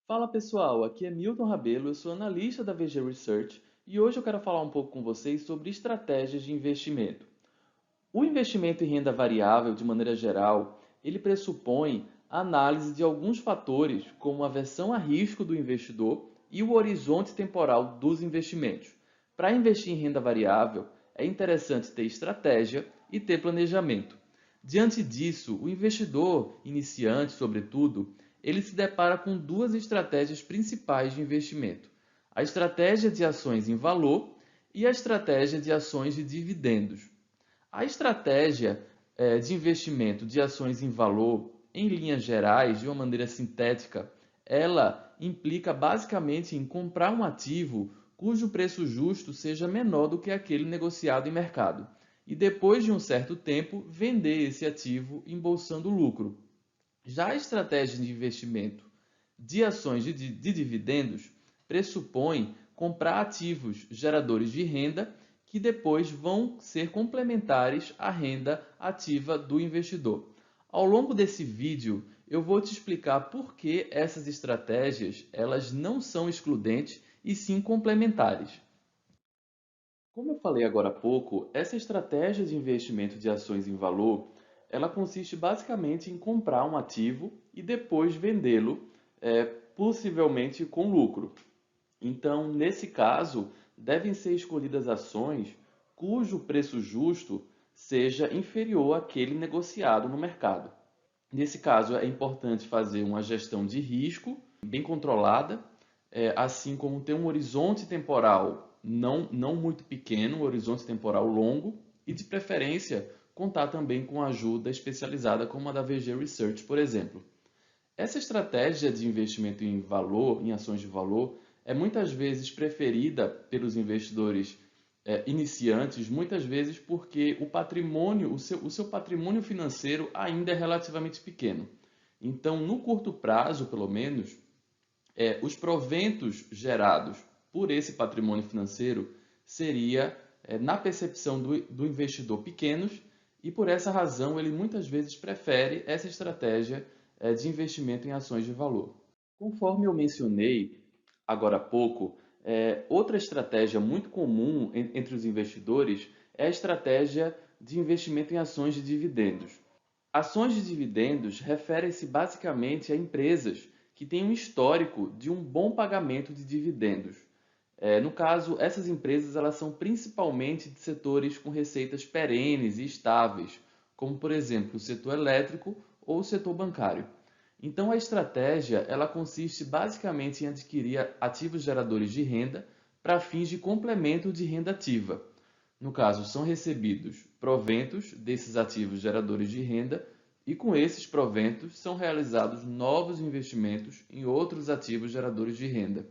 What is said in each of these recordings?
Fala pessoal, aqui é Milton Rabelo, eu sou analista da VG Research e hoje eu quero falar um pouco com vocês sobre estratégias de investimento. O investimento em renda variável, de maneira geral, ele pressupõe a análise de alguns fatores, como a aversão a risco do investidor e o horizonte temporal dos investimentos. Para investir em renda variável, é interessante ter estratégia e ter planejamento. Diante disso, o investidor iniciante, sobretudo, ele se depara com duas estratégias principais de investimento: a estratégia de ações em valor e a estratégia de ações de dividendos. A estratégia de investimento de ações em valor, em linhas gerais, de uma maneira sintética, ela implica basicamente em comprar um ativo cujo preço justo seja menor do que aquele negociado em mercado, e depois de um certo tempo vender esse ativo embolsando lucro. Já a estratégia de investimento de ações de dividendos pressupõe comprar ativos geradores de renda que depois vão ser complementares à renda ativa do investidor. Ao longo desse vídeo, eu vou te explicar por que essas estratégias elas não são excludentes e sim complementares. Como eu falei agora há pouco, essa estratégia de investimento de ações em valor, ela consiste basicamente em comprar um ativo e depois vendê-lo, possivelmente com lucro. Então, nesse caso, devem ser escolhidas ações cujo preço justo seja inferior àquele negociado no mercado. Nesse caso, é importante fazer uma gestão de risco bem controlada, assim como ter um horizonte temporal não muito pequeno, um horizonte temporal longo, e de preferência contar também com ajuda especializada como a da VG Research, por exemplo. Essa estratégia de investimento em valor, em ações de valor, é muitas vezes preferida pelos investidores iniciantes, muitas vezes porque o seu patrimônio financeiro ainda é relativamente pequeno. Então, no curto prazo, pelo menos, os proventos gerados por esse patrimônio financeiro seria, na percepção do investidor, pequenos, e por essa razão ele muitas vezes prefere essa estratégia de investimento em ações de valor. Conforme eu mencionei agora há pouco, outra estratégia muito comum entre os investidores é a estratégia de investimento em ações de dividendos. Ações de dividendos referem-se basicamente a empresas que têm um histórico de um bom pagamento de dividendos. No caso, essas empresas elas são principalmente de setores com receitas perenes e estáveis, como por exemplo o setor elétrico ou o setor bancário. Então a estratégia ela consiste basicamente em adquirir ativos geradores de renda para fins de complemento de renda ativa. No caso, são recebidos proventos desses ativos geradores de renda e com esses proventos são realizados novos investimentos em outros ativos geradores de renda.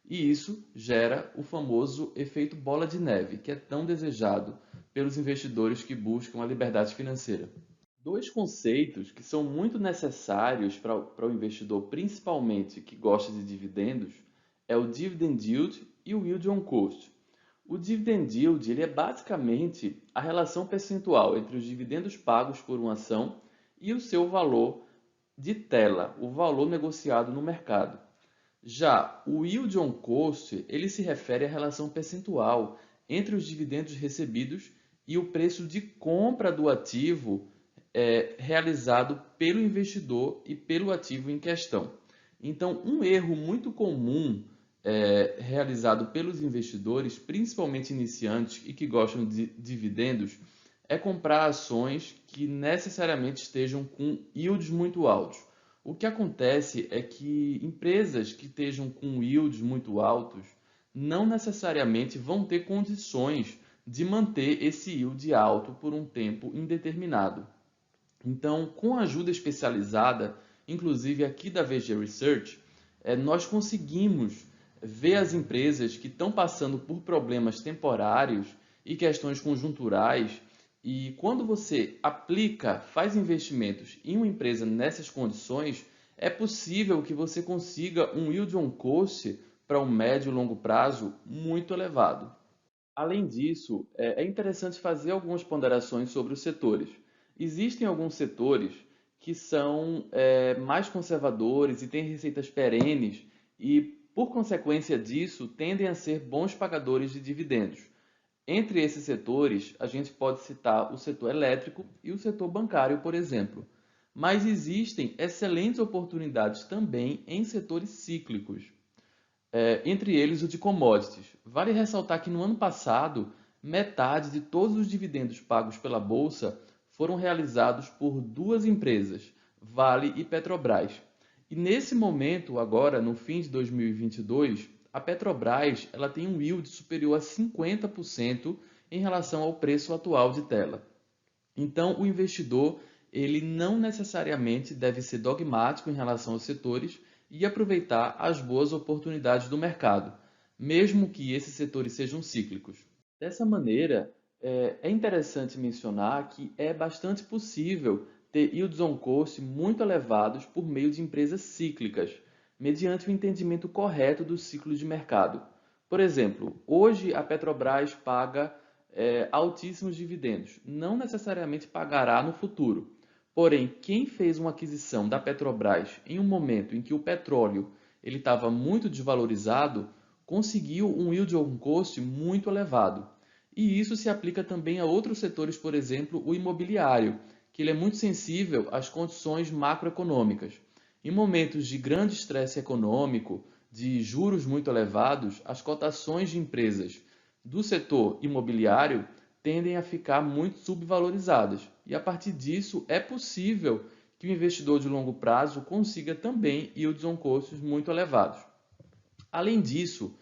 E isso gera o famoso efeito bola de neve, que é tão desejado pelos investidores que buscam a liberdade financeira. Dois conceitos que são muito necessários para o investidor, principalmente que gosta de dividendos, é o dividend yield e o yield on cost. O dividend yield ele é basicamente a relação percentual entre os dividendos pagos por uma ação e o seu valor de tela, o valor negociado no mercado. Já o yield on cost, ele se refere à relação percentual entre os dividendos recebidos e o preço de compra do ativo realizado pelo investidor e pelo ativo em questão. Então, um erro muito comum realizado pelos investidores, principalmente iniciantes e que gostam de dividendos, é comprar ações que necessariamente estejam com yields muito altos. O que acontece é que empresas que estejam com yields muito altos não necessariamente vão ter condições de manter esse yield alto por um tempo indeterminado. Então, com ajuda especializada, inclusive aqui da VG Research, nós conseguimos ver as empresas que estão passando por problemas temporários e questões conjunturais. E quando você aplica, faz investimentos em uma empresa nessas condições, é possível que você consiga um yield on cost para um médio e longo prazo muito elevado. Além disso, é interessante fazer algumas ponderações sobre os setores. Existem alguns setores que são mais conservadores e têm receitas perenes e, por consequência disso, tendem a ser bons pagadores de dividendos. Entre esses setores, a gente pode citar o setor elétrico e o setor bancário, por exemplo. Mas existem excelentes oportunidades também em setores cíclicos, entre eles o de commodities. Vale ressaltar que no ano passado, metade de todos os dividendos pagos pela Bolsa foram realizados por duas empresas, Vale e Petrobras. E nesse momento, agora, no fim de 2022, a Petrobras ela tem um yield superior a 50% em relação ao preço atual de tela. Então, o investidor ele não necessariamente deve ser dogmático em relação aos setores e aproveitar as boas oportunidades do mercado, mesmo que esses setores sejam cíclicos. Dessa maneira, é interessante mencionar que é bastante possível ter yields on cost muito elevados por meio de empresas cíclicas, mediante o entendimento correto do ciclo de mercado. Por exemplo, hoje a Petrobras paga altíssimos dividendos. Não necessariamente pagará no futuro. Porém, quem fez uma aquisição da Petrobras em um momento em que o petróleo ele estava muito desvalorizado, conseguiu um yield on cost muito elevado. E isso se aplica também a outros setores, por exemplo, o imobiliário, que ele é muito sensível às condições macroeconômicas. Em momentos de grande estresse econômico, de juros muito elevados, as cotações de empresas do setor imobiliário tendem a ficar muito subvalorizadas. E a partir disso, é possível que o investidor de longo prazo consiga também yields on costs muito elevados. Além disso,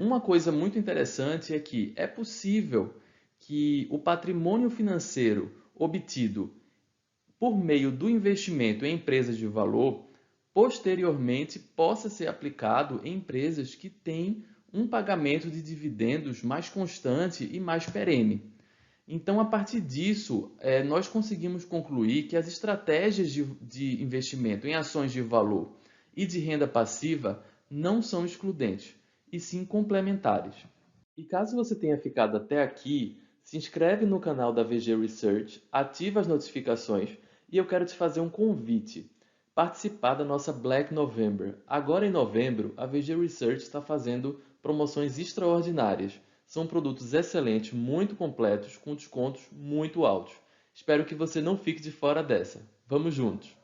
uma coisa muito interessante é que é possível que o patrimônio financeiro obtido por meio do investimento em empresas de valor, posteriormente possa ser aplicado em empresas que têm um pagamento de dividendos mais constante e mais perene. Então, a partir disso, nós conseguimos concluir que as estratégias de investimento em ações de valor e de renda passiva não são excludentes, e sim complementares. E caso você tenha ficado até aqui, se inscreve no canal da VG Research, ativa as notificações e eu quero te fazer um convite. Participar da nossa Black November. Agora em novembro, a VG Research está fazendo promoções extraordinárias. São produtos excelentes, muito completos, com descontos muito altos. Espero que você não fique de fora dessa. Vamos juntos!